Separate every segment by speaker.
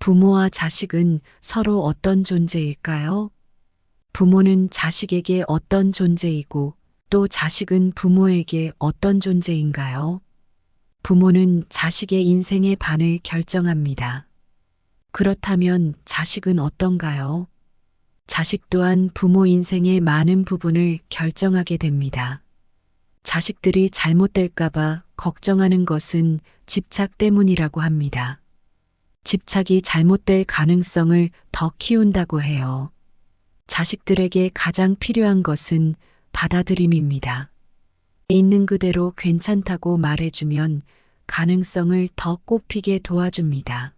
Speaker 1: 부모와 자식은 서로 어떤 존재일까요? 부모는 자식에게 어떤 존재이고 또 자식은 부모에게 어떤 존재인가요? 부모는 자식의 인생의 반을 결정합니다. 그렇다면 자식은 어떤가요? 자식 또한 부모 인생의 많은 부분을 결정하게 됩니다. 자식들이 잘못될까봐 걱정하는 것은 집착 때문이라고 합니다. 집착이 잘못될 가능성을 더 키운다고 해요. 자식들에게 가장 필요한 것은 받아들임입니다. 있는 그대로 괜찮다고 말해주면 가능성을 더 꽃피게 도와줍니다.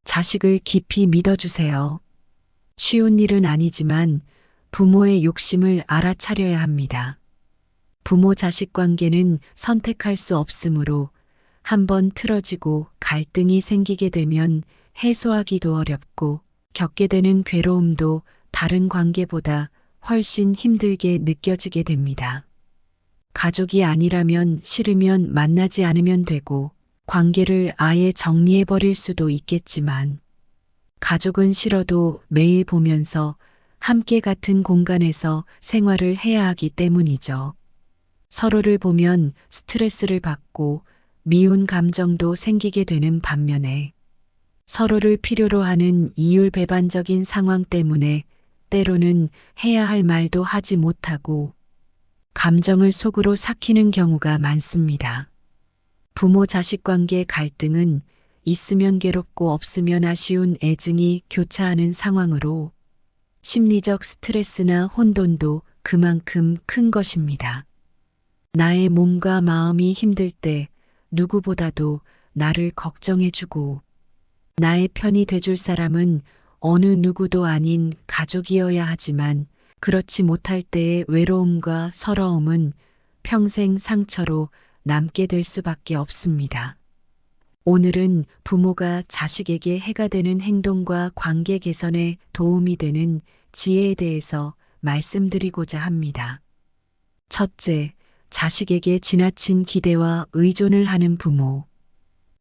Speaker 1: 자식을 깊이 믿어주세요. 쉬운 일은 아니지만 부모의 욕심을 알아차려야 합니다. 부모 자식 관계는 선택할 수 없으므로 한번 틀어지고 갈등이 생기게 되면 해소하기도 어렵고 겪게 되는 괴로움도 다른 관계보다 훨씬 힘들게 느껴지게 됩니다. 가족이 아니라면 싫으면 만나지 않으면 되고 관계를 아예 정리해버릴 수도 있겠지만 가족은 싫어도 매일 보면서 함께 같은 공간에서 생활을 해야 하기 때문이죠. 서로를 보면 스트레스를 받고 미운 감정도 생기게 되는 반면에 서로를 필요로 하는 이율배반적인 상황 때문에 때로는 해야 할 말도 하지 못하고 감정을 속으로 삭히는 경우가 많습니다. 부모 자식 관계 갈등은 있으면 괴롭고 없으면 아쉬운 애증이 교차하는 상황으로 심리적 스트레스나 혼돈도 그만큼 큰 것입니다. 나의 몸과 마음이 힘들 때 누구보다도 나를 걱정해주고 나의 편이 돼줄 사람은 어느 누구도 아닌 가족이어야 하지만 그렇지 못할 때의 외로움과 서러움은 평생 상처로 남게 될 수밖에 없습니다. 오늘은 부모가 자식에게 해가 되는 행동과 관계 개선에 도움이 되는 지혜에 대해서 말씀드리고자 합니다. 첫째, 자식에게 지나친 기대와 의존을 하는 부모.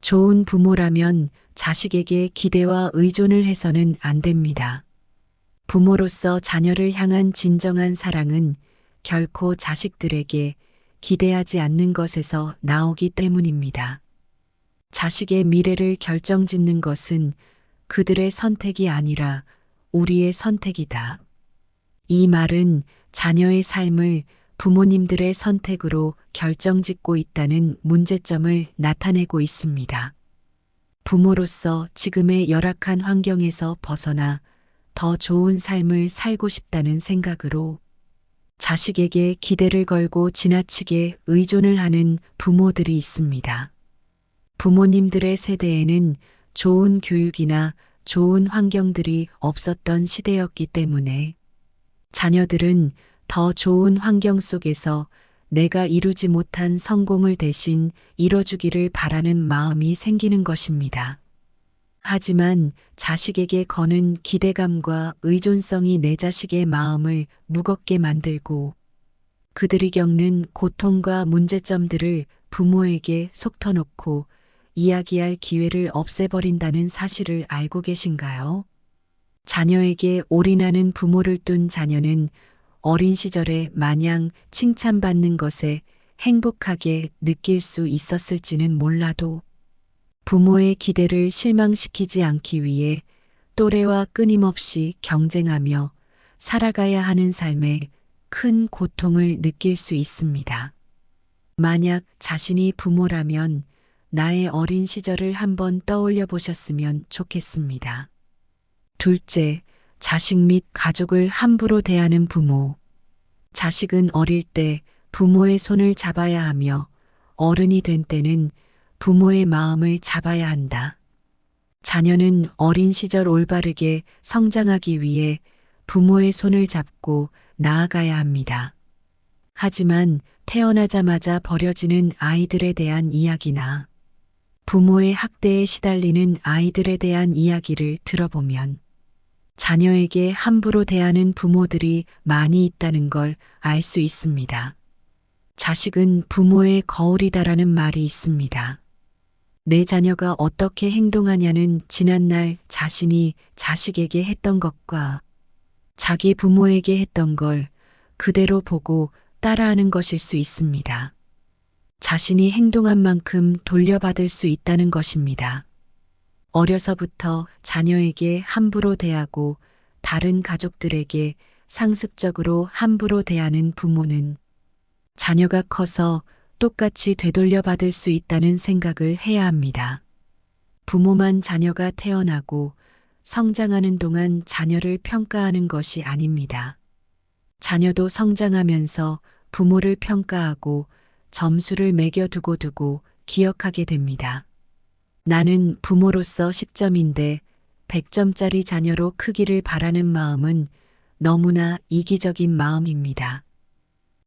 Speaker 1: 좋은 부모라면 자식에게 기대와 의존을 해서는 안 됩니다. 부모로서 자녀를 향한 진정한 사랑은 결코 자식들에게 기대하지 않는 것에서 나오기 때문입니다. 자식의 미래를 결정짓는 것은 그들의 선택이 아니라 우리의 선택이다. 이 말은 자녀의 삶을 부모님들의 선택으로 결정짓고 있다는 문제점을 나타내고 있습니다. 부모로서 지금의 열악한 환경에서 벗어나 더 좋은 삶을 살고 싶다는 생각으로 자식에게 기대를 걸고 지나치게 의존을 하는 부모들이 있습니다. 부모님들의 세대에는 좋은 교육이나 좋은 환경들이 없었던 시대였기 때문에 자녀들은 더 좋은 환경 속에서 내가 이루지 못한 성공을 대신 이뤄주기를 바라는 마음이 생기는 것입니다. 하지만 자식에게 거는 기대감과 의존성이 내 자식의 마음을 무겁게 만들고 그들이 겪는 고통과 문제점들을 부모에게 속 터놓고 이야기할 기회를 없애버린다는 사실을 알고 계신가요? 자녀에게 올인하는 부모를 둔 자녀는 어린 시절에 마냥 칭찬받는 것에 행복하게 느낄 수 있었을지는 몰라도 부모의 기대를 실망시키지 않기 위해 또래와 끊임없이 경쟁하며 살아가야 하는 삶에 큰 고통을 느낄 수 있습니다. 만약 자신이 부모라면 나의 어린 시절을 한번 떠올려 보셨으면 좋겠습니다. 둘째, 자식 및 가족을 함부로 대하는 부모. 자식은 어릴 때 부모의 손을 잡아야 하며 어른이 된 때는 부모의 마음을 잡아야 한다. 자녀는 어린 시절 올바르게 성장하기 위해 부모의 손을 잡고 나아가야 합니다. 하지만 태어나자마자 버려지는 아이들에 대한 이야기나 부모의 학대에 시달리는 아이들에 대한 이야기를 들어보면 자녀에게 함부로 대하는 부모들이 많이 있다는 걸 알 수 있습니다. 자식은 부모의 거울이다라는 말이 있습니다. 내 자녀가 어떻게 행동하냐는 지난날 자신이 자식에게 했던 것과 자기 부모에게 했던 걸 그대로 보고 따라하는 것일 수 있습니다. 자신이 행동한 만큼 돌려받을 수 있다는 것입니다. 어려서부터 자녀에게 함부로 대하고 다른 가족들에게 상습적으로 함부로 대하는 부모는 자녀가 커서 똑같이 되돌려받을 수 있다는 생각을 해야 합니다. 부모만 자녀가 태어나고 성장하는 동안 자녀를 평가하는 것이 아닙니다. 자녀도 성장하면서 부모를 평가하고 점수를 매겨두고 기억하게 됩니다. 나는 부모로서 10점인데 100점짜리 자녀로 크기를 바라는 마음은 너무나 이기적인 마음입니다.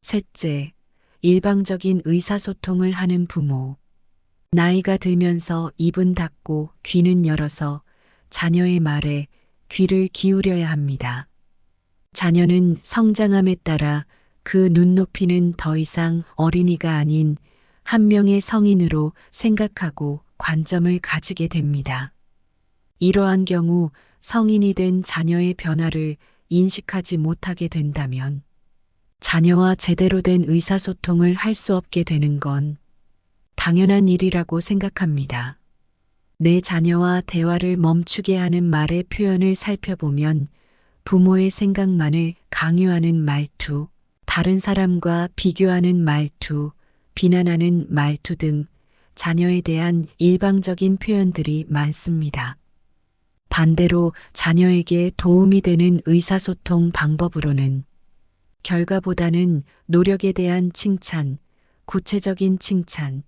Speaker 1: 셋째, 일방적인 의사소통을 하는 부모. 나이가 들면서 입은 닫고 귀는 열어서 자녀의 말에 귀를 기울여야 합니다. 자녀는 성장함에 따라 그 눈높이는 더 이상 어린이가 아닌 한 명의 성인으로 생각하고 관점을 가지게 됩니다. 이러한 경우 성인이 된 자녀의 변화를 인식하지 못하게 된다면 자녀와 제대로 된 의사소통을 할 수 없게 되는 건 당연한 일이라고 생각합니다. 내 자녀와 대화를 멈추게 하는 말의 표현을 살펴보면 부모의 생각만을 강요하는 말투, 다른 사람과 비교하는 말투, 비난하는 말투 등 자녀에 대한 일방적인 표현들이 많습니다. 반대로 자녀에게 도움이 되는 의사소통 방법으로는 결과보다는 노력에 대한 칭찬, 구체적인 칭찬,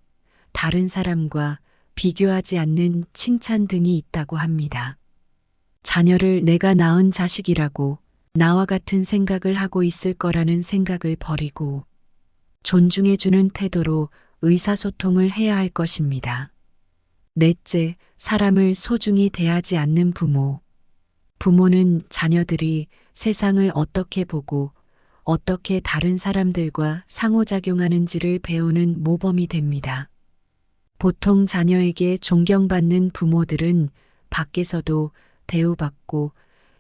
Speaker 1: 다른 사람과 비교하지 않는 칭찬 등이 있다고 합니다. 자녀를 내가 낳은 자식이라고 나와 같은 생각을 하고 있을 거라는 생각을 버리고 존중해주는 태도로 의사소통을 해야 할 것입니다. 넷째, 사람을 소중히 대하지 않는 부모. 부모는 자녀들이 세상을 어떻게 보고 어떻게 다른 사람들과 상호작용하는지를 배우는 모범이 됩니다. 보통 자녀에게 존경받는 부모들은 밖에서도 대우받고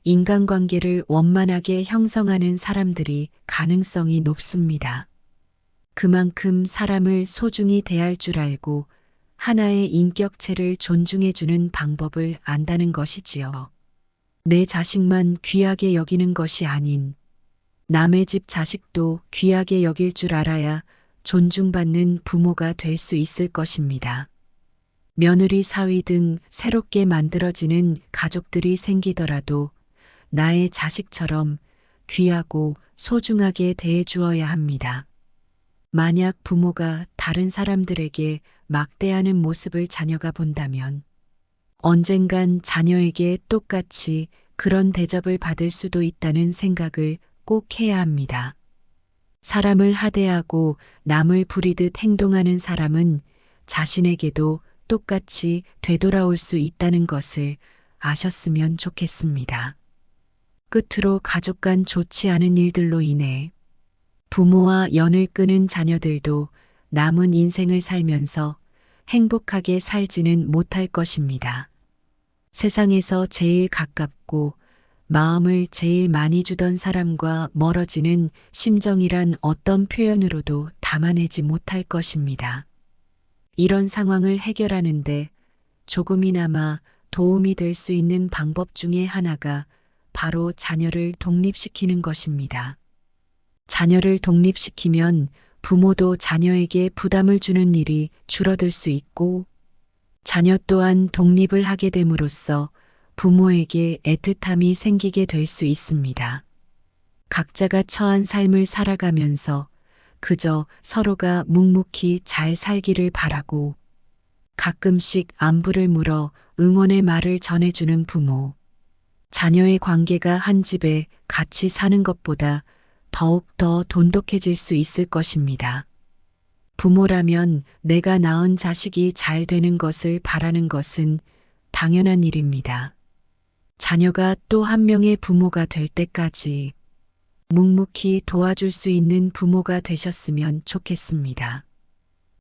Speaker 1: 인간관계를 원만하게 형성하는 사람들이 가능성이 높습니다. 그만큼 사람을 소중히 대할 줄 알고 하나의 인격체를 존중해주는 방법을 안다는 것이지요. 내 자식만 귀하게 여기는 것이 아닌 남의 집 자식도 귀하게 여길 줄 알아야 존중받는 부모가 될 수 있을 것입니다. 며느리 사위 등 새롭게 만들어지는 가족들이 생기더라도 나의 자식처럼 귀하고 소중하게 대해주어야 합니다. 만약 부모가 다른 사람들에게 막대하는 모습을 자녀가 본다면 언젠간 자녀에게 똑같이 그런 대접을 받을 수도 있다는 생각을 꼭 해야 합니다. 사람을 하대하고 남을 부리듯 행동하는 사람은 자신에게도 똑같이 되돌아올 수 있다는 것을 아셨으면 좋겠습니다. 끝으로 가족 간 좋지 않은 일들로 인해 부모와 연을 끊은 자녀들도 남은 인생을 살면서 행복하게 살지는 못할 것입니다. 세상에서 제일 가깝고 마음을 제일 많이 주던 사람과 멀어지는 심정이란 어떤 표현으로도 담아내지 못할 것입니다. 이런 상황을 해결하는데 조금이나마 도움이 될 수 있는 방법 중에 하나가 바로 자녀를 독립시키는 것입니다. 자녀를 독립시키면 부모도 자녀에게 부담을 주는 일이 줄어들 수 있고 자녀 또한 독립을 하게 됨으로써 부모에게 애틋함이 생기게 될 수 있습니다. 각자가 처한 삶을 살아가면서 그저 서로가 묵묵히 잘 살기를 바라고 가끔씩 안부를 물어 응원의 말을 전해주는 부모. 자녀의 관계가 한 집에 같이 사는 것보다 더욱 더 돈독해질 수 있을 것입니다. 부모라면 내가 낳은 자식이 잘 되는 것을 바라는 것은 당연한 일입니다. 자녀가 또 한 명의 부모가 될 때까지 묵묵히 도와줄 수 있는 부모가 되셨으면 좋겠습니다.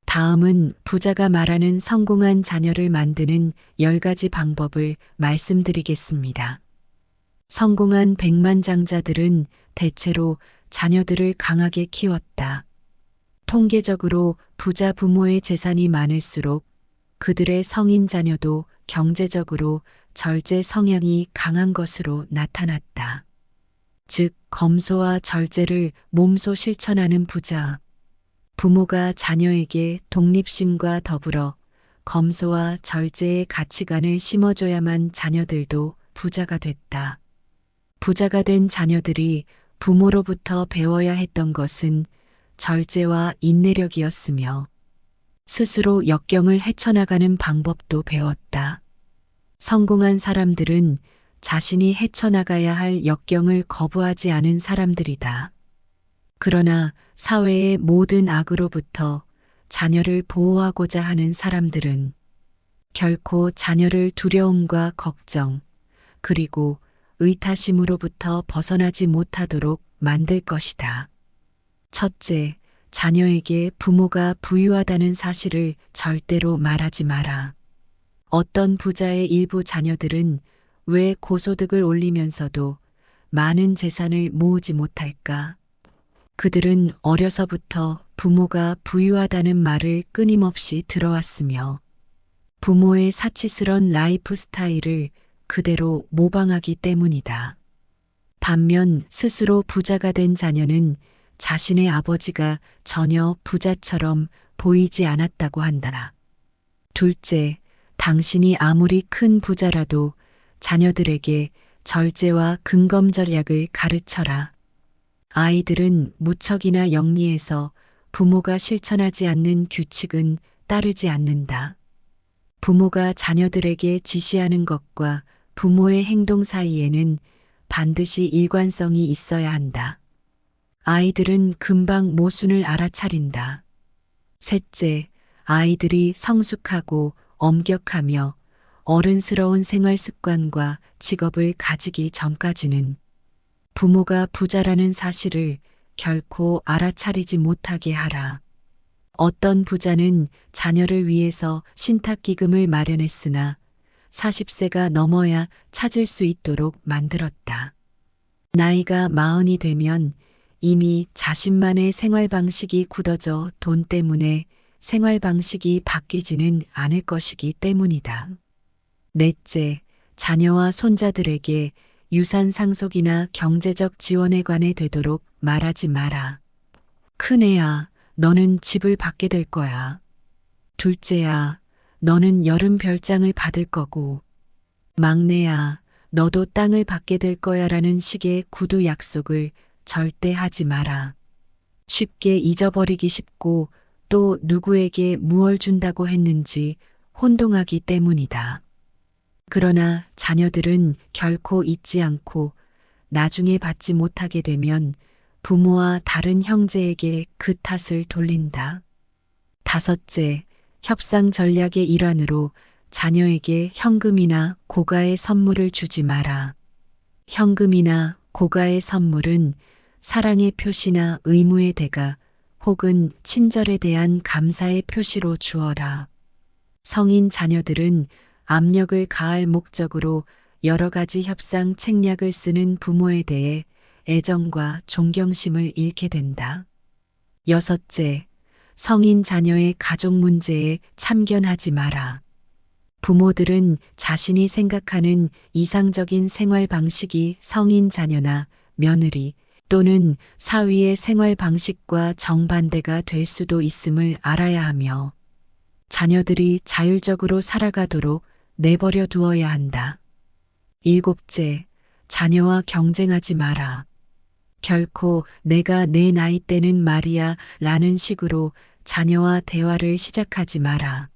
Speaker 1: 다음은 부자가 말하는 성공한 자녀를 만드는 10가지 방법을 말씀드리겠습니다. 성공한 백만장자들은 대체로 자녀들을 강하게 키웠다. 통계적으로 부자 부모의 재산이 많을수록 그들의 성인 자녀도 경제적으로 절제 성향이 강한 것으로 나타났다. 즉, 검소와 절제를 몸소 실천하는 부자. 부모가 자녀에게 독립심과 더불어 검소와 절제의 가치관을 심어줘야만 자녀들도 부자가 됐다. 부자가 된 자녀들이 부모로부터 배워야 했던 것은 절제와 인내력이었으며 스스로 역경을 헤쳐나가는 방법도 배웠다. 성공한 사람들은 자신이 헤쳐나가야 할 역경을 거부하지 않은 사람들이다. 그러나 사회의 모든 악으로부터 자녀를 보호하고자 하는 사람들은 결코 자녀를 두려움과 걱정, 그리고 의타심으로부터 벗어나지 못하도록 만들 것이다. 첫째, 자녀에게 부모가 부유하다는 사실을 절대로 말하지 마라. 어떤 부자의 일부 자녀들은 왜 고소득을 올리면서도 많은 재산을 모으지 못할까? 그들은 어려서부터 부모가 부유하다는 말을 끊임없이 들어왔으며 부모의 사치스런 라이프 스타일을 그대로 모방하기 때문이다. 반면 스스로 부자가 된 자녀는 자신의 아버지가 전혀 부자처럼 보이지 않았다고 한다. 둘째, 당신이 아무리 큰 부자라도 자녀들에게 절제와 근검 전략을 가르쳐라. 아이들은 무척이나 영리해서 부모가 실천하지 않는 규칙은 따르지 않는다. 부모가 자녀들에게 지시하는 것과 부모의 행동 사이에는 반드시 일관성이 있어야 한다. 아이들은 금방 모순을 알아차린다. 셋째, 아이들이 성숙하고 엄격하며 어른스러운 생활 습관과 직업을 가지기 전까지는 부모가 부자라는 사실을 결코 알아차리지 못하게 하라. 어떤 부자는 자녀를 위해서 신탁기금을 마련했으나 40세가 넘어야 찾을 수 있도록 만들었다. 나이가 40이 되면 이미 자신만의 생활 방식이 굳어져 돈 때문에 생활 방식이 바뀌지는 않을 것이기 때문이다. 넷째, 자녀와 손자들에게 유산 상속이나 경제적 지원에 관해 되도록 말하지 마라. 큰애야, 너는 집을 받게 될 거야. 둘째야, 너는 여름 별장을 받을 거고. 막내야, 너도 땅을 받게 될 거야라는 식의 구두 약속을 절대 하지 마라. 쉽게 잊어버리기 쉽고 또 누구에게 무얼 준다고 했는지 혼동하기 때문이다. 그러나 자녀들은 결코 잊지 않고 나중에 받지 못하게 되면 부모와 다른 형제에게 그 탓을 돌린다. 다섯째, 협상 전략의 일환으로 자녀에게 현금이나 고가의 선물을 주지 마라. 현금이나 고가의 선물은 사랑의 표시나 의무의 대가 혹은 친절에 대한 감사의 표시로 주어라. 성인 자녀들은 압력을 가할 목적으로 여러 가지 협상 책략을 쓰는 부모에 대해 애정과 존경심을 잃게 된다. 여섯째, 성인 자녀의 가족 문제에 참견하지 마라. 부모들은 자신이 생각하는 이상적인 생활 방식이 성인 자녀나 며느리 또는 사위의 생활 방식과 정반대가 될 수도 있음을 알아야 하며 자녀들이 자율적으로 살아가도록 내버려 두어야 한다. 일곱째, 자녀와 경쟁하지 마라. 결코 내가 내 나이 때는 말이야 라는 식으로 자녀와 대화를 시작하지 마라.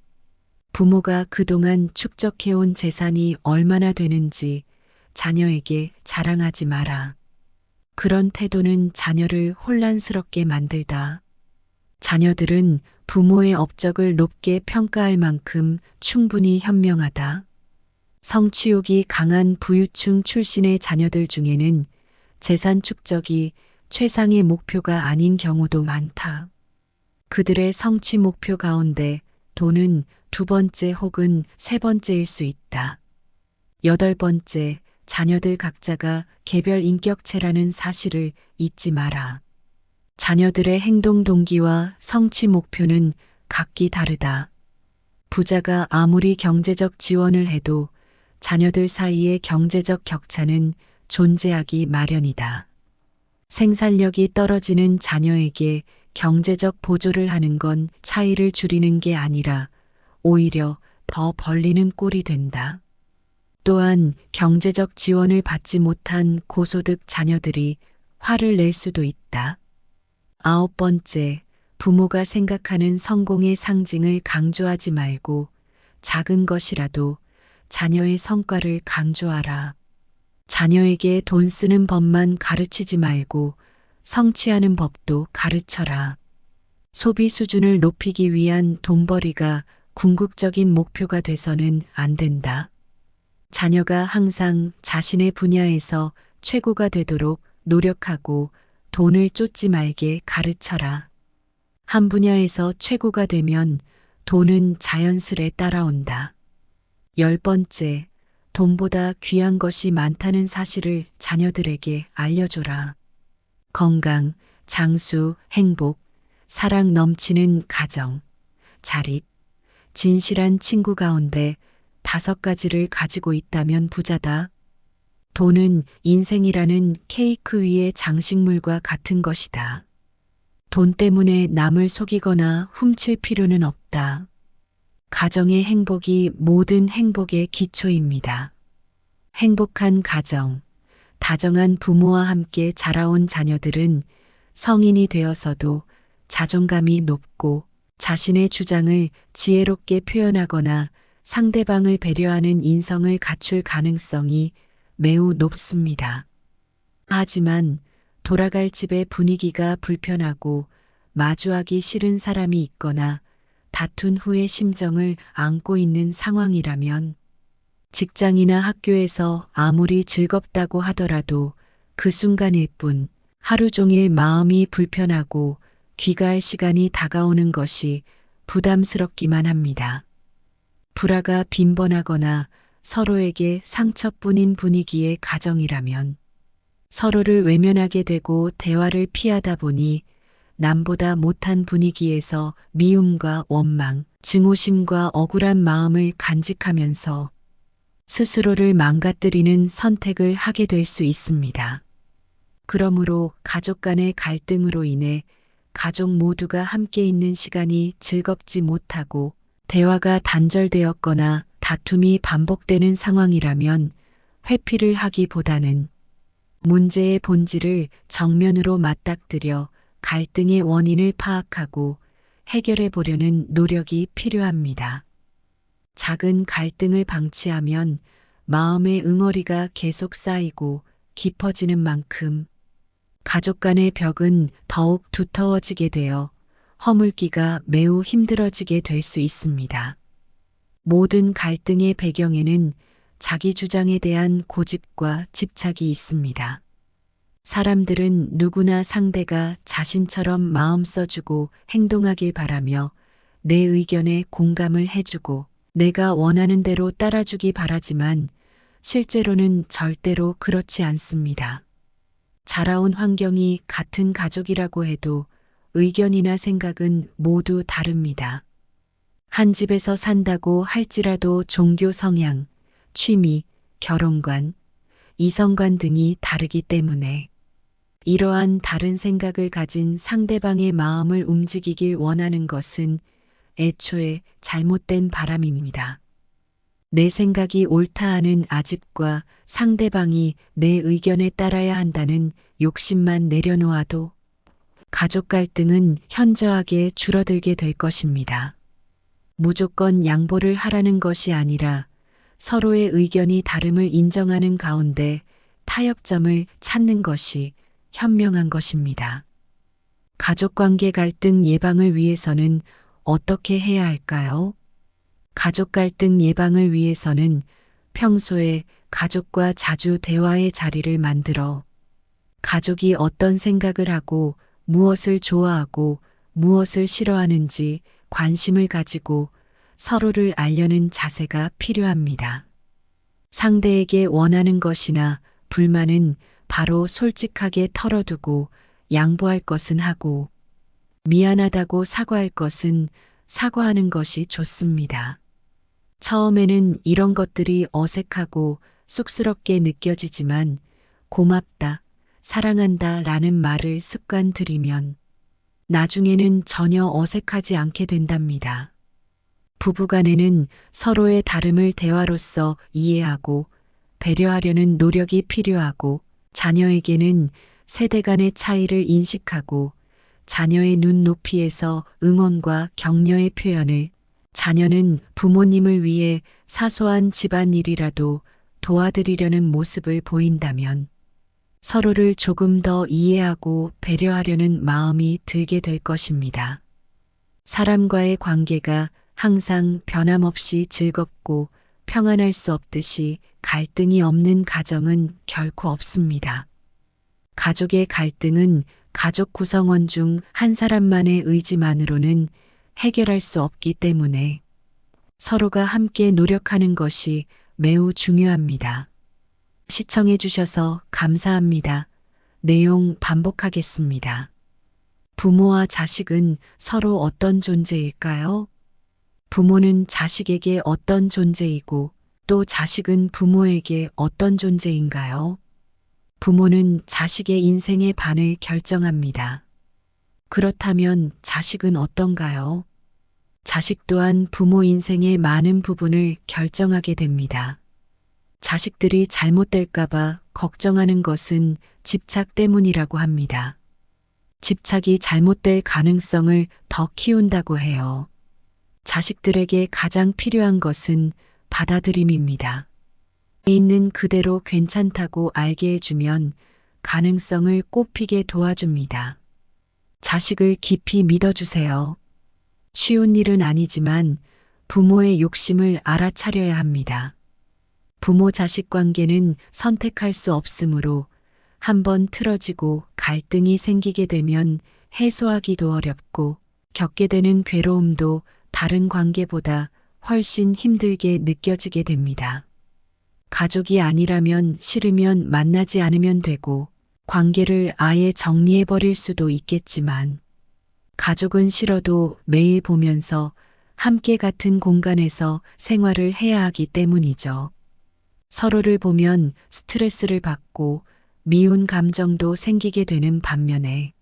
Speaker 1: 부모가 그동안 축적해온 재산이 얼마나 되는지 자녀에게 자랑하지 마라. 그런 태도는 자녀를 혼란스럽게 만들다. 자녀들은 부모의 업적을 높게 평가할 만큼 충분히 현명하다. 성취욕이 강한 부유층 출신의 자녀들 중에는 재산 축적이 최상의 목표가 아닌 경우도 많다. 그들의 성취 목표 가운데 돈은 두 번째 혹은 세 번째일 수 있다. 여덟 번째, 자녀들 각자가 개별 인격체라는 사실을 잊지 마라. 자녀들의 행동 동기와 성취 목표는 각기 다르다. 부자가 아무리 경제적 지원을 해도 자녀들 사이의 경제적 격차는 존재하기 마련이다. 생산력이 떨어지는 자녀에게 경제적 보조를 하는 건 차이를 줄이는 게 아니라 오히려 더 벌리는 꼴이 된다. 또한 경제적 지원을 받지 못한 고소득 자녀들이 화를 낼 수도 있다. 아홉 번째, 부모가 생각하는 성공의 상징을 강조하지 말고 작은 것이라도 자녀의 성과를 강조하라. 자녀에게 돈 쓰는 법만 가르치지 말고 성취하는 법도 가르쳐라. 소비 수준을 높이기 위한 돈벌이가 궁극적인 목표가 돼서는 안 된다. 자녀가 항상 자신의 분야에서 최고가 되도록 노력하고 돈을 쫓지 말게 가르쳐라. 한 분야에서 최고가 되면 돈은 자연스레 따라온다. 열 번째, 돈보다 귀한 것이 많다는 사실을 자녀들에게 알려줘라. 건강, 장수, 행복, 사랑 넘치는 가정, 자립, 진실한 친구 가운데 다섯 가지를 가지고 있다면 부자다. 돈은 인생이라는 케이크 위의 장식물과 같은 것이다. 돈 때문에 남을 속이거나 훔칠 필요는 없다. 가정의 행복이 모든 행복의 기초입니다. 행복한 가정, 다정한 부모와 함께 자라온 자녀들은 성인이 되어서도 자존감이 높고 자신의 주장을 지혜롭게 표현하거나 상대방을 배려하는 인성을 갖출 가능성이 매우 높습니다. 하지만 돌아갈 집의 분위기가 불편하고 마주하기 싫은 사람이 있거나 다툰 후의 심정을 안고 있는 상황이라면 직장이나 학교에서 아무리 즐겁다고 하더라도 그 순간일 뿐 하루 종일 마음이 불편하고 귀가할 시간이 다가오는 것이 부담스럽기만 합니다. 불화가 빈번하거나 서로에게 상처뿐인 분위기의 가정이라면 서로를 외면하게 되고 대화를 피하다 보니 남보다 못한 분위기에서 미움과 원망, 증오심과 억울한 마음을 간직하면서 스스로를 망가뜨리는 선택을 하게 될 수 있습니다. 그러므로 가족 간의 갈등으로 인해 가족 모두가 함께 있는 시간이 즐겁지 못하고 대화가 단절되었거나 다툼이 반복되는 상황이라면 회피를 하기보다는 문제의 본질을 정면으로 맞닥뜨려 갈등의 원인을 파악하고 해결해 보려는 노력이 필요합니다. 작은 갈등을 방치하면 마음의 응어리가 계속 쌓이고 깊어지는 만큼 가족 간의 벽은 더욱 두터워지게 되어 허물기가 매우 힘들어지게 될 수 있습니다. 모든 갈등의 배경에는 자기 주장에 대한 고집과 집착이 있습니다. 사람들은 누구나 상대가 자신처럼 마음 써주고 행동하길 바라며 내 의견에 공감을 해주고 내가 원하는 대로 따라주기 바라지만 실제로는 절대로 그렇지 않습니다. 자라온 환경이 같은 가족이라고 해도 의견이나 생각은 모두 다릅니다. 한 집에서 산다고 할지라도 종교 성향, 취미, 결혼관, 이성관 등이 다르기 때문에 이러한 다른 생각을 가진 상대방의 마음을 움직이길 원하는 것은 애초에 잘못된 바람입니다. 내 생각이 옳다 하는 아집과 상대방이 내 의견에 따라야 한다는 욕심만 내려놓아도 가족 갈등은 현저하게 줄어들게 될 것입니다. 무조건 양보를 하라는 것이 아니라 서로의 의견이 다름을 인정하는 가운데 타협점을 찾는 것이 현명한 것입니다. 가족관계 갈등 예방을 위해서는 어떻게 해야 할까요? 가족 갈등 예방을 위해서는 평소에 가족과 자주 대화의 자리를 만들어 가족이 어떤 생각을 하고 무엇을 좋아하고 무엇을 싫어하는지 관심을 가지고 서로를 알려는 자세가 필요합니다. 상대에게 원하는 것이나 불만은 바로 솔직하게 털어두고 양보할 것은 하고 미안하다고 사과할 것은 사과하는 것이 좋습니다. 처음에는 이런 것들이 어색하고 쑥스럽게 느껴지지만 고맙다, 사랑한다 라는 말을 습관 들이면 나중에는 전혀 어색하지 않게 된답니다. 부부간에는 서로의 다름을 대화로서 이해하고 배려하려는 노력이 필요하고 자녀에게는 세대 간의 차이를 인식하고 자녀의 눈높이에서 응원과 격려의 표현을 자녀는 부모님을 위해 사소한 집안일이라도 도와드리려는 모습을 보인다면 서로를 조금 더 이해하고 배려하려는 마음이 들게 될 것입니다. 사람과의 관계가 항상 변함없이 즐겁고 평안할 수 없듯이 갈등이 없는 가정은 결코 없습니다. 가족의 갈등은 가족 구성원 중 한 사람만의 의지만으로는 해결할 수 없기 때문에 서로가 함께 노력하는 것이 매우 중요합니다. 시청해 주셔서 감사합니다. 내용 반복하겠습니다. 부모와 자식은 서로 어떤 존재일까요? 부모는 자식에게 어떤 존재이고 또 자식은 부모에게 어떤 존재인가요? 부모는 자식의 인생의 반을 결정합니다. 그렇다면 자식은 어떤가요? 자식 또한 부모 인생의 많은 부분을 결정하게 됩니다. 자식들이 잘못될까봐 걱정하는 것은 집착 때문이라고 합니다. 집착이 잘못될 가능성을 더 키운다고 해요. 자식들에게 가장 필요한 것은 받아들임입니다. 있는 그대로 괜찮다고 알게 해주면 가능성을 꽃피게 도와줍니다. 자식을 깊이 믿어주세요. 쉬운 일은 아니지만 부모의 욕심을 알아차려야 합니다. 부모 자식 관계는 선택할 수 없으므로 한번 틀어지고 갈등이 생기게 되면 해소하기도 어렵고 겪게 되는 괴로움도 다른 관계보다 훨씬 힘들게 느껴지게 됩니다. 가족이 아니라면 싫으면 만나지 않으면 되고 관계를 아예 정리해버릴 수도 있겠지만 가족은 싫어도 매일 보면서 함께 같은 공간에서 생활을 해야 하기 때문이죠. 서로를 보면 스트레스를 받고 미운 감정도 생기게 되는 반면에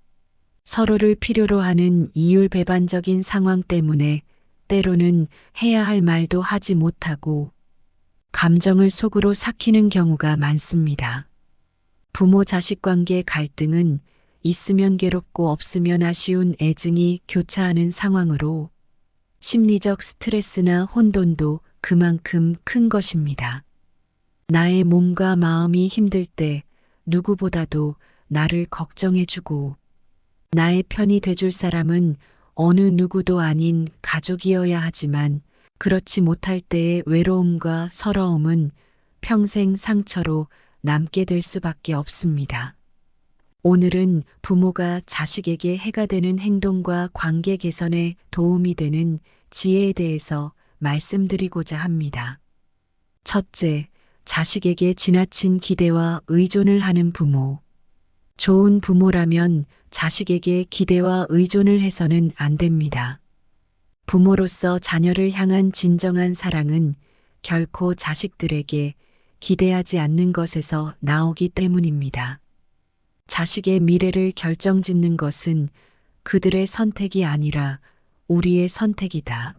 Speaker 1: 서로를 필요로 하는 이율배반적인 상황 때문에 때로는 해야 할 말도 하지 못하고 감정을 속으로 삭히는 경우가 많습니다. 부모 자식 관계 갈등은 있으면 괴롭고 없으면 아쉬운 애증이 교차하는 상황으로 심리적 스트레스나 혼돈도 그만큼 큰 것입니다. 나의 몸과 마음이 힘들 때 누구보다도 나를 걱정해주고 나의 편이 돼줄 사람은 어느 누구도 아닌 가족이어야 하지만 그렇지 못할 때의 외로움과 서러움은 평생 상처로 남게 될 수밖에 없습니다. 오늘은 부모가 자식에게 해가 되는 행동과 관계 개선에 도움이 되는 지혜에 대해서 말씀드리고자 합니다. 첫째, 자식에게 지나친 기대와 의존을 하는 부모. 좋은 부모라면 자식에게 기대와 의존을 해서는 안 됩니다. 부모로서 자녀를 향한 진정한 사랑은 결코 자식들에게 기대하지 않는 것에서 나오기 때문입니다. 자식의 미래를 결정짓는 것은 그들의 선택이 아니라 우리의 선택이다.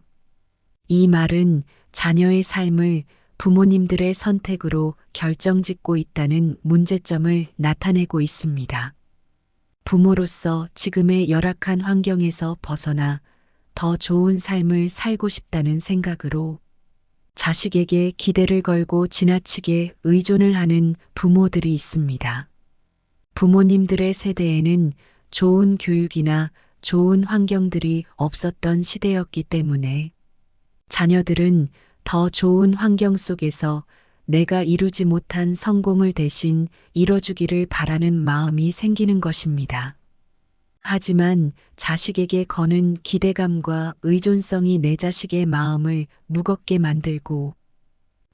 Speaker 1: 이 말은 자녀의 삶을 부모님들의 선택으로 결정짓고 있다는 문제점을 나타내고 있습니다. 부모로서 지금의 열악한 환경에서 벗어나 더 좋은 삶을 살고 싶다는 생각으로 자식에게 기대를 걸고 지나치게 의존을 하는 부모들이 있습니다. 부모님들의 세대에는 좋은 교육이나 좋은 환경들이 없었던 시대였기 때문에 자녀들은 더 좋은 환경 속에서 내가 이루지 못한 성공을 대신 이뤄주기를 바라는 마음이 생기는 것입니다. 하지만 자식에게 거는 기대감과 의존성이 내 자식의 마음을 무겁게 만들고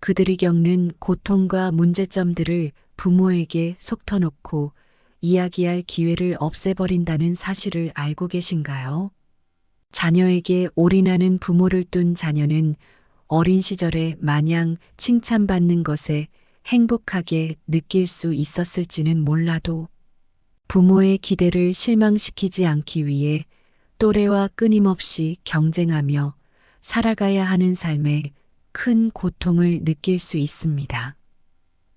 Speaker 1: 그들이 겪는 고통과 문제점들을 부모에게 속 터놓고 이야기할 기회를 없애버린다는 사실을 알고 계신가요? 자녀에게 올인하는 부모를 둔 자녀는 어린 시절에 마냥 칭찬받는 것에 행복하게 느낄 수 있었을지는 몰라도 부모의 기대를 실망시키지 않기 위해 또래와 끊임없이 경쟁하며 살아가야 하는 삶에 큰 고통을 느낄 수 있습니다.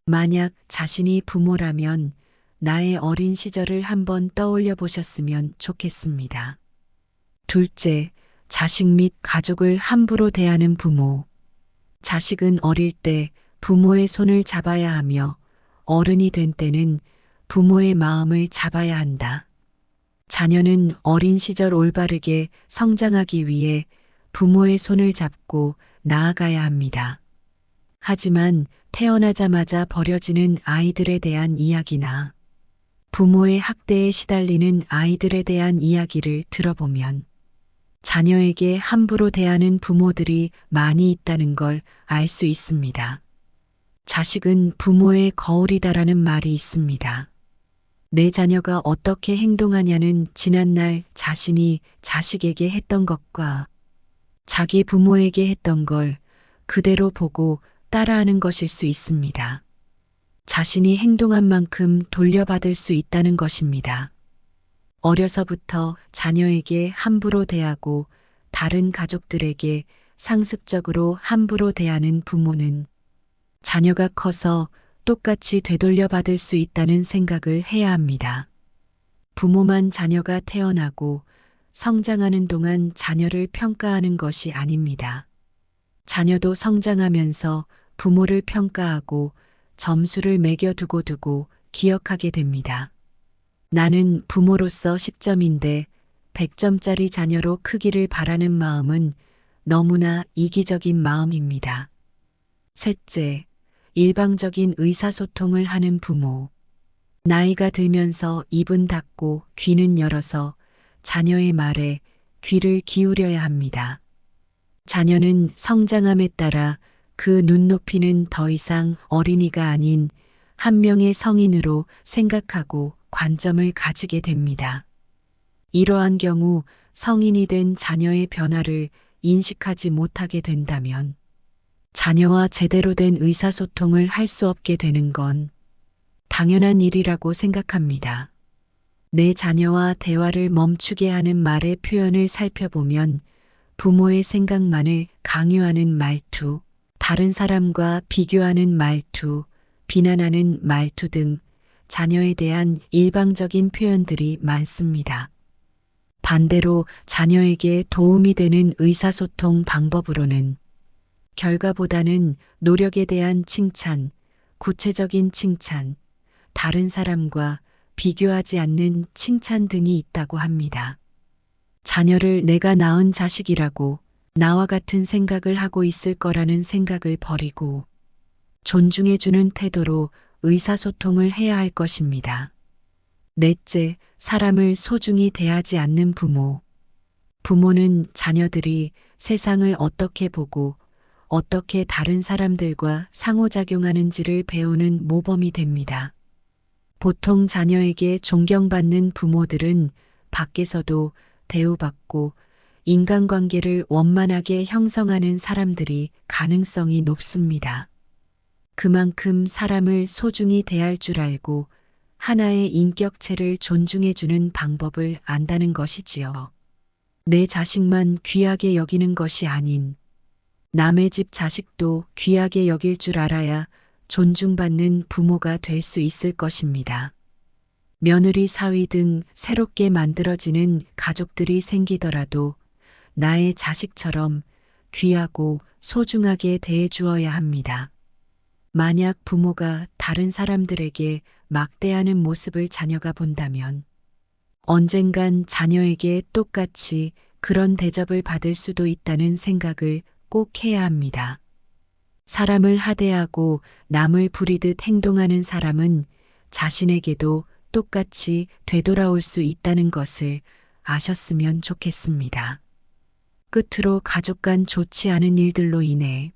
Speaker 1: 만약 자신이 부모라면 나의 어린 시절을 한번 떠올려 보셨으면 좋겠습니다. 둘째, 자식 및 가족을 함부로 대하는 부모. 자식은 어릴 때 부모의 손을 잡아야 하며 어른이 된 때는 부모의 마음을 잡아야 한다. 자녀는 어린 시절 올바르게 성장하기 위해 부모의 손을 잡고 나아가야 합니다. 하지만 태어나자마자 버려지는 아이들에 대한 이야기나 부모의 학대에 시달리는 아이들에 대한 이야기를 들어보면 자녀에게 함부로 대하는 부모들이 많이 있다는 걸 알 수 있습니다. 자식은 부모의 거울이다라는 말이 있습니다. 내 자녀가 어떻게 행동하냐는 지난날 자신이 자식에게 했던 것과 자기 부모에게 했던 걸 그대로 보고 따라하는 것일 수 있습니다. 자신이 행동한 만큼 돌려받을 수 있다는 것입니다. 어려서부터 자녀에게 함부로 대하고 다른 가족들에게 상습적으로 함부로 대하는 부모는 자녀가 커서 똑같이 되돌려받을 수 있다는 생각을 해야 합니다. 부모만 자녀가 태어나고 성장하는 동안 자녀를 평가하는 것이 아닙니다. 자녀도 성장하면서 부모를 평가하고 점수를 매겨두고 기억하게 됩니다. 나는 부모로서 10점인데 100점짜리 자녀로 크기를 바라는 마음은 너무나 이기적인 마음입니다. 셋째, 일방적인 의사소통을 하는 부모. 나이가 들면서 입은 닫고 귀는 열어서 자녀의 말에 귀를 기울여야 합니다. 자녀는 성장함에 따라 그 눈높이는 더 이상 어린이가 아닌 한 명의 성인으로 생각하고 관점을 가지게 됩니다. 이러한 경우 성인이 된 자녀의 변화를 인식하지 못하게 된다면 자녀와 제대로 된 의사소통을 할 수 없게 되는 건 당연한 일이라고 생각합니다. 내 자녀와 대화를 멈추게 하는 말의 표현을 살펴보면 부모의 생각만을 강요하는 말투, 다른 사람과 비교하는 말투, 비난하는 말투 등 자녀에 대한 일방적인 표현들이 많습니다. 반대로 자녀에게 도움이 되는 의사소통 방법으로는 결과보다는 노력에 대한 칭찬, 구체적인 칭찬, 다른 사람과 비교하지 않는 칭찬 등이 있다고 합니다. 자녀를 내가 낳은 자식이라고 나와 같은 생각을 하고 있을 거라는 생각을 버리고 존중해주는 태도로 의사소통을 해야 할 것입니다. 넷째, 사람을 소중히 대하지 않는 부모. 부모는 자녀들이 세상을 어떻게 보고 어떻게 다른 사람들과 상호작용하는지를 배우는 모범이 됩니다. 보통 자녀에게 존경받는 부모들은 밖에서도 대우받고 인간관계를 원만하게 형성하는 사람들이 가능성이 높습니다. 그만큼 사람을 소중히 대할 줄 알고 하나의 인격체를 존중해주는 방법을 안다는 것이지요. 내 자식만 귀하게 여기는 것이 아닌 남의 집 자식도 귀하게 여길 줄 알아야 존중받는 부모가 될 수 있을 것입니다. 며느리 사위 등 새롭게 만들어지는 가족들이 생기더라도 나의 자식처럼 귀하고 소중하게 대해주어야 합니다. 만약 부모가 다른 사람들에게 막대하는 모습을 자녀가 본다면 언젠간 자녀에게 똑같이 그런 대접을 받을 수도 있다는 생각을 꼭 해야 합니다. 사람을 하대하고 남을 부리듯 행동하는 사람은 자신에게도 똑같이 되돌아올 수 있다는 것을 아셨으면 좋겠습니다. 끝으로 가족 간 좋지 않은 일들로 인해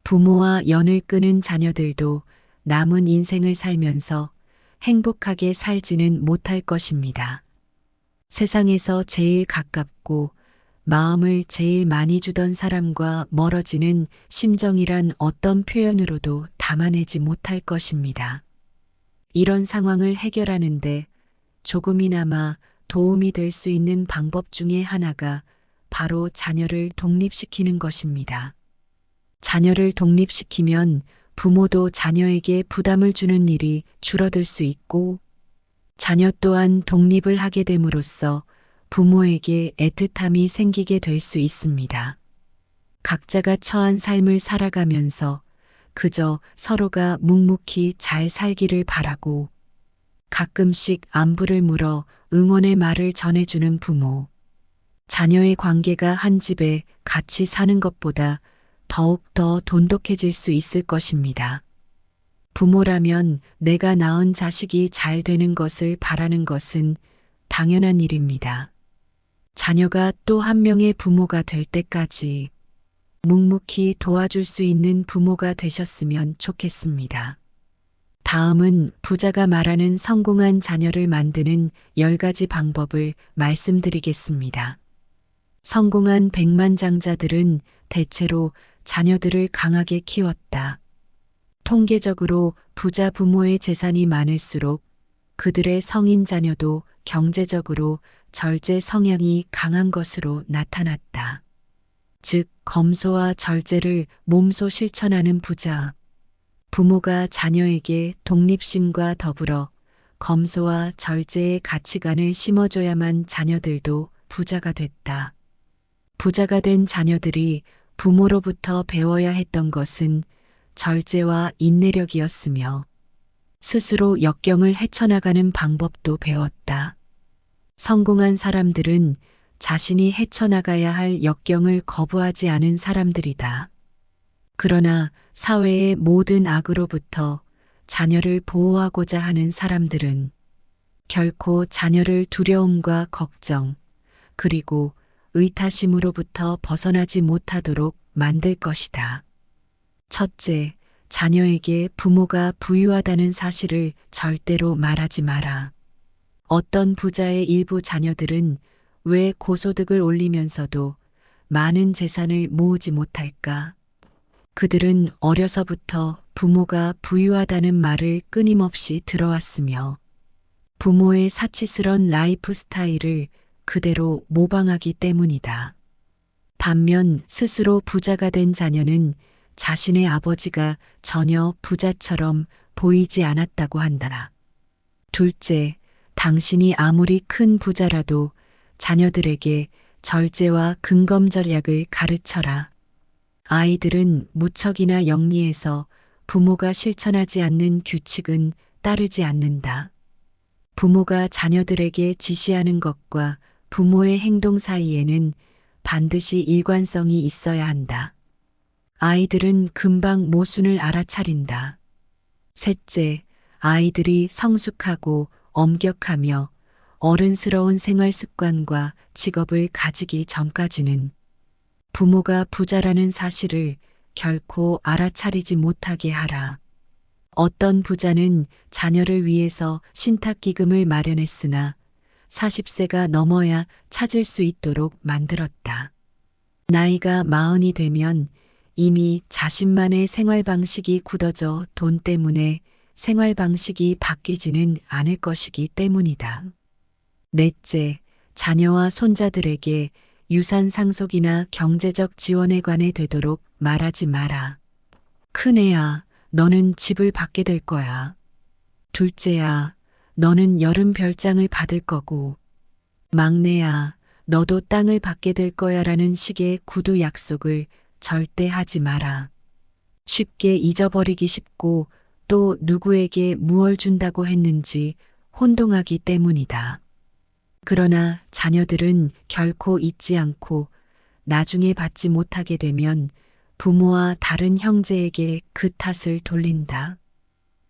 Speaker 1: 부모와 연을 끊은 자녀들도 남은 인생을 살면서 행복하게 살지는 못할 것입니다. 세상에서 제일 가깝고 마음을 제일 많이 주던 사람과 멀어지는 심정이란 어떤 표현으로도 담아내지 못할 것입니다. 이런 상황을 해결하는데 조금이나마 도움이 될 수 있는 방법 중에 하나가 바로 자녀를 독립시키는 것입니다. 자녀를 독립시키면 부모도 자녀에게 부담을 주는 일이 줄어들 수 있고 자녀 또한 독립을 하게 됨으로써 부모에게 애틋함이 생기게 될 수 있습니다. 각자가 처한 삶을 살아가면서 그저 서로가 묵묵히 잘 살기를 바라고 가끔씩 안부를 물어 응원의 말을 전해주는 부모. 자녀의 관계가 한 집에 같이 사는 것보다 더욱 더 돈독해질 수 있을 것입니다. 부모라면 내가 낳은 자식이 잘 되는 것을 바라는 것은 당연한 일입니다. 자녀가 또 한 명의 부모가 될 때까지 묵묵히 도와줄 수 있는 부모가 되셨으면 좋겠습니다. 다음은 부자가 말하는 성공한 자녀를 만드는 10가지 방법을 말씀드리겠습니다. 성공한 백만장자들은 대체로 자녀들을 강하게 키웠다. 통계적으로 부자 부모의 재산이 많을수록 그들의 성인 자녀도 경제적으로 절제 성향이 강한 것으로 나타났다. 즉, 검소와 절제를 몸소 실천하는 부자. 부모가 자녀에게 독립심과 더불어 검소와 절제의 가치관을 심어줘야만 자녀들도 부자가 됐다. 부자가 된 자녀들이 부모로부터 배워야 했던 것은 절제와 인내력이었으며 스스로 역경을 헤쳐나가는 방법도 배웠다. 성공한 사람들은 자신이 헤쳐나가야 할 역경을 거부하지 않은 사람들이다. 그러나 사회의 모든 악으로부터 자녀를 보호하고자 하는 사람들은 결코 자녀를 두려움과 걱정, 그리고 의타심으로부터 벗어나지 못하도록 만들 것이다. 첫째, 자녀에게 부모가 부유하다는 사실을 절대로 말하지 마라. 어떤 부자의 일부 자녀들은 왜 고소득을 올리면서도 많은 재산을 모으지 못할까? 그들은 어려서부터 부모가 부유하다는 말을 끊임없이 들어왔으며 부모의 사치스런 라이프 스타일을 그대로 모방하기 때문이다. 반면 스스로 부자가 된 자녀는 자신의 아버지가 전혀 부자처럼 보이지 않았다고 한다. 둘째, 당신이 아무리 큰 부자라도 자녀들에게 절제와 근검 전략을 가르쳐라. 아이들은 무척이나 영리해서 부모가 실천하지 않는 규칙은 따르지 않는다. 부모가 자녀들에게 지시하는 것과 부모의 행동 사이에는 반드시 일관성이 있어야 한다. 아이들은 금방 모순을 알아차린다. 셋째, 아이들이 성숙하고 엄격하며 어른스러운 생활 습관과 직업을 가지기 전까지는 부모가 부자라는 사실을 결코 알아차리지 못하게 하라. 어떤 부자는 자녀를 위해서 신탁기금을 마련했으나 40세가 넘어야 찾을 수 있도록 만들었다. 나이가 40이 되면 이미 자신만의 생활 방식이 굳어져 돈 때문에 생활 방식이 바뀌지는 않을 것이기 때문이다. 넷째, 자녀와 손자들에게 유산 상속이나 경제적 지원에 관해 되도록 말하지 마라. 큰애야, 너는 집을 받게 될 거야. 둘째야, 너는 여름 별장을 받을 거고. 막내야, 너도 땅을 받게 될 거야라는 식의 구두 약속을 절대 하지 마라. 쉽게 잊어버리기 쉽고 또 누구에게 무얼 준다고 했는지 혼동하기 때문이다. 그러나 자녀들은 결코 잊지 않고 나중에 받지 못하게 되면 부모와 다른 형제에게 그 탓을 돌린다.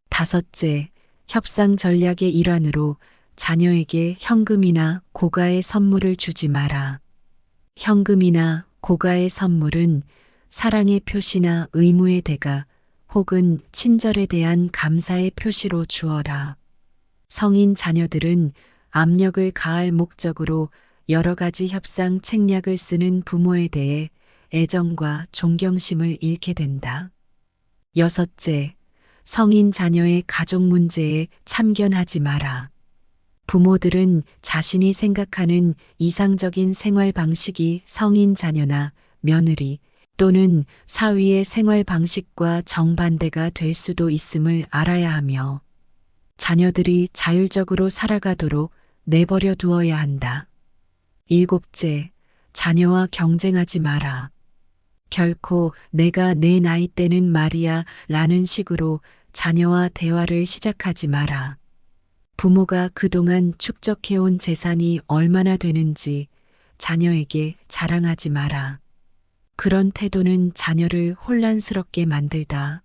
Speaker 1: 다섯째, 협상 전략의 일환으로 자녀에게 현금이나 고가의 선물을 주지 마라. 현금이나 고가의 선물은 사랑의 표시나 의무의 대가 혹은 친절에 대한 감사의 표시로 주어라. 성인 자녀들은 압력을 가할 목적으로 여러 가지 협상 책략을 쓰는 부모에 대해 애정과 존경심을 잃게 된다. 여섯째, 성인 자녀의 가족 문제에 참견하지 마라. 부모들은 자신이 생각하는 이상적인 생활 방식이 성인 자녀나 며느리 또는 사위의 생활 방식과 정반대가 될 수도 있음을 알아야 하며 자녀들이 자율적으로 살아가도록 내버려 두어야 한다. 일곱째, 자녀와 경쟁하지 마라. 결코 내가 내 나이 때는 말이야 라는 식으로 자녀와 대화를 시작하지 마라. 부모가 그동안 축적해온 재산이 얼마나 되는지 자녀에게 자랑하지 마라. 그런 태도는 자녀를 혼란스럽게 만들다.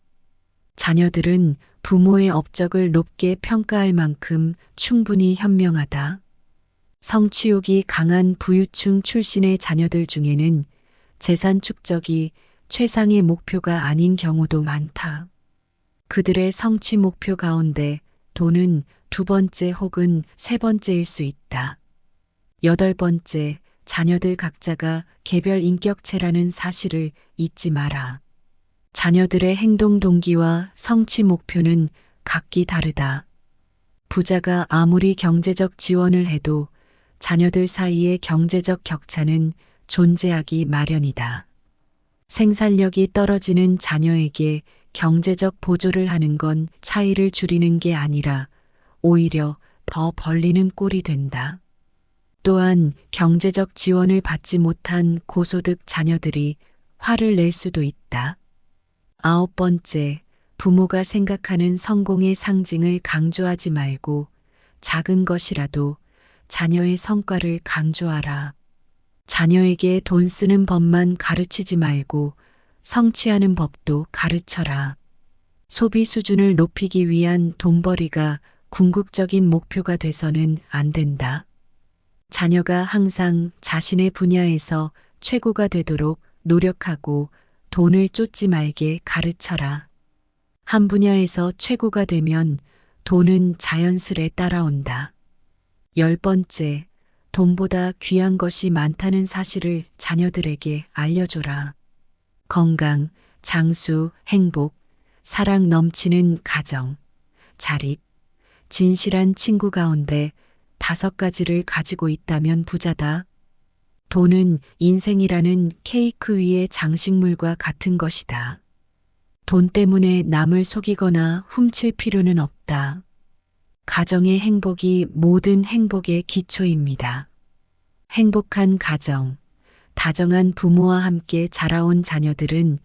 Speaker 1: 자녀들은 부모의 업적을 높게 평가할 만큼 충분히 현명하다. 성취욕이 강한 부유층 출신의 자녀들 중에는 재산 축적이 최상의 목표가 아닌 경우도 많다. 그들의 성취 목표 가운데 돈은 두 번째 혹은 세 번째일 수 있다. 여덟 번째, 자녀들 각자가 개별 인격체라는 사실을 잊지 마라. 자녀들의 행동 동기와 성취 목표는 각기 다르다. 부자가 아무리 경제적 지원을 해도 자녀들 사이의 경제적 격차는 존재하기 마련이다. 생산력이 떨어지는 자녀에게 경제적 보조를 하는 건 차이를 줄이는 게 아니라 오히려 더 벌리는 꼴이 된다. 또한 경제적 지원을 받지 못한 고소득 자녀들이 화를 낼 수도 있다. 아홉 번째, 부모가 생각하는 성공의 상징을 강조하지 말고 작은 것이라도 자녀의 성과를 강조하라. 자녀에게 돈 쓰는 법만 가르치지 말고 성취하는 법도 가르쳐라. 소비 수준을 높이기 위한 돈벌이가 궁극적인 목표가 돼서는 안 된다. 자녀가 항상 자신의 분야에서 최고가 되도록 노력하고 돈을 쫓지 말게 가르쳐라. 한 분야에서 최고가 되면 돈은 자연스레 따라온다. 열 번째, 돈보다 귀한 것이 많다는 사실을 자녀들에게 알려줘라. 건강, 장수, 행복, 사랑 넘치는 가정, 자립, 진실한 친구 가운데 다섯 가지를 가지고 있다면 부자다. 돈은 인생이라는 케이크 위의 장식물과 같은 것이다. 돈 때문에 남을 속이거나 훔칠 필요는 없다. 가정의 행복이 모든 행복의 기초입니다. 행복한 가정, 다정한 부모와 함께 자라온 자녀들은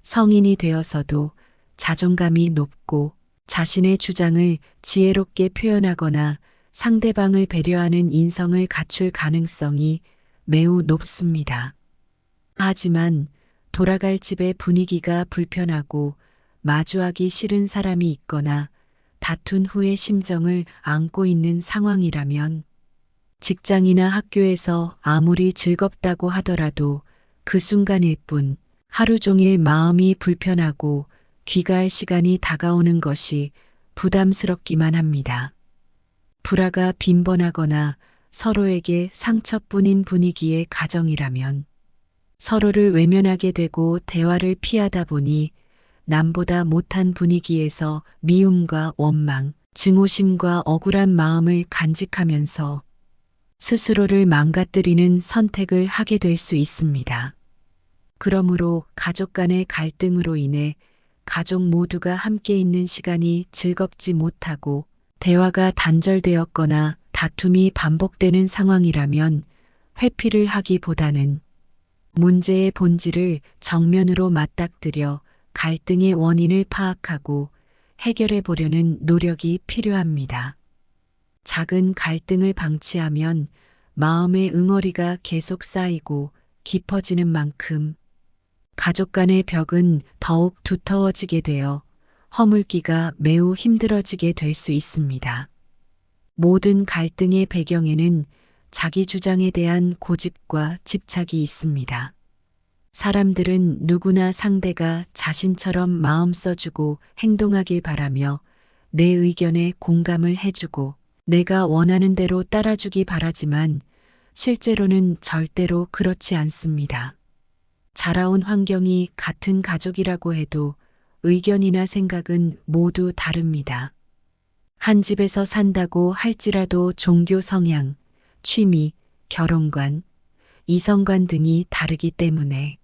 Speaker 1: 성인이 되어서도 자존감이 높고 자신의 주장을 지혜롭게 표현하거나 상대방을 배려하는 인성을 갖출 가능성이 매우 높습니다. 하지만 돌아갈 집의 분위기가 불편하고 마주하기 싫은 사람이 있거나 다툰 후의 심정을 안고 있는 상황이라면 직장이나 학교에서 아무리 즐겁다고 하더라도 그 순간일 뿐 하루 종일 마음이 불편하고 귀가할 시간이 다가오는 것이 부담스럽기만 합니다. 불화가 빈번하거나 서로에게 상처뿐인 분위기의 가정이라면 서로를 외면하게 되고 대화를 피하다 보니 남보다 못한 분위기에서 미움과 원망, 증오심과 억울한 마음을 간직하면서 스스로를 망가뜨리는 선택을 하게 될 수 있습니다. 그러므로 가족 간의 갈등으로 인해 가족 모두가 함께 있는 시간이 즐겁지 못하고 대화가 단절되었거나 다툼이 반복되는 상황이라면 회피를 하기보다는 문제의 본질을 정면으로 맞닥뜨려 갈등의 원인을 파악하고 해결해 보려는 노력이 필요합니다. 작은 갈등을 방치하면 마음의 응어리가 계속 쌓이고 깊어지는 만큼 가족 간의 벽은 더욱 두터워지게 되어 허물기가 매우 힘들어지게 될 수 있습니다. 모든 갈등의 배경에는 자기 주장에 대한 고집과 집착이 있습니다. 사람들은 누구나 상대가 자신처럼 마음 써주고 행동하길 바라며 내 의견에 공감을 해주고 내가 원하는 대로 따라주기 바라지만 실제로는 절대로 그렇지 않습니다. 자라온 환경이 같은 가족이라고 해도 의견이나 생각은 모두 다릅니다. 한 집에서 산다고 할지라도 종교 성향, 취미, 결혼관, 이성관 등이 다르기 때문에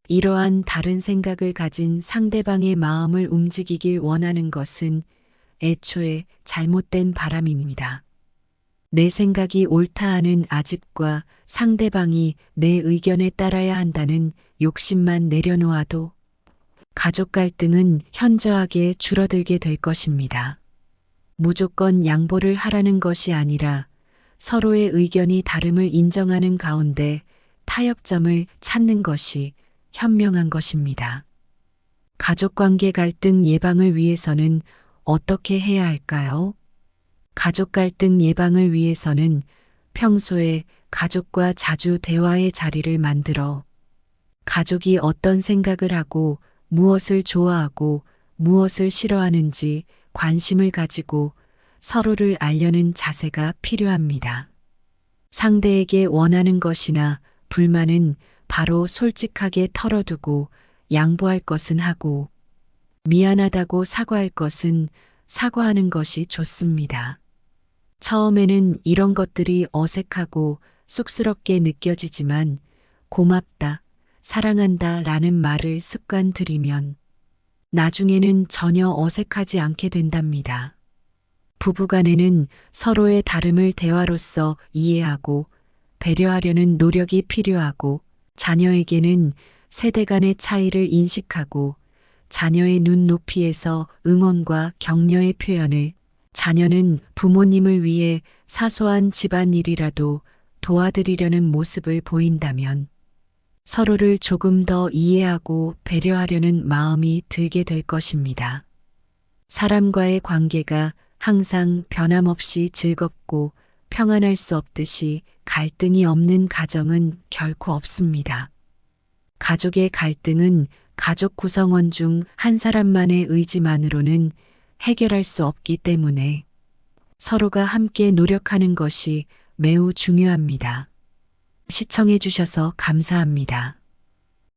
Speaker 1: 이러한 다른 생각을 가진 상대방의 마음을 움직이길 원하는 것은 애초에 잘못된 바람입니다. 내 생각이 옳다 하는 아집과 상대방이 내 의견에 따라야 한다는 욕심만 내려놓아도 가족 갈등은 현저하게 줄어들게 될 것입니다. 무조건 양보를 하라는 것이 아니라 서로의 의견이 다름을 인정하는 가운데 타협점을 찾는 것이 현명한 것입니다. 가족관계 갈등 예방을 위해서는 어떻게 해야 할까요? 가족 갈등 예방을 위해서는 평소에 가족과 자주 대화의 자리를 만들어 가족이 어떤 생각을 하고 무엇을 좋아하고 무엇을 싫어하는지 관심을 가지고 서로를 알려는 자세가 필요합니다. 상대에게 원하는 것이나 불만은 바로 솔직하게 털어두고 양보할 것은 하고 미안하다고 사과할 것은 사과하는 것이 좋습니다. 처음에는 이런 것들이 어색하고 쑥스럽게 느껴지지만 고맙다, 사랑한다 라는 말을 습관 들이면 나중에는 전혀 어색하지 않게 된답니다. 부부간에는 서로의 다름을 대화로서 이해하고 배려하려는 노력이 필요하고 자녀에게는 세대 간의 차이를 인식하고 자녀의 눈높이에서 응원과 격려의 표현을 자녀는 부모님을 위해 사소한 집안일이라도 도와드리려는 모습을 보인다면 서로를 조금 더 이해하고 배려하려는 마음이 들게 될 것입니다. 사람과의 관계가 항상 변함없이 즐겁고 평안할 수 없듯이 갈등이 없는 가정은 결코 없습니다. 가족의 갈등은 가족 구성원 중 한 사람만의 의지만으로는 해결할 수 없기 때문에 서로가 함께 노력하는 것이 매우 중요합니다. 시청해 주셔서 감사합니다.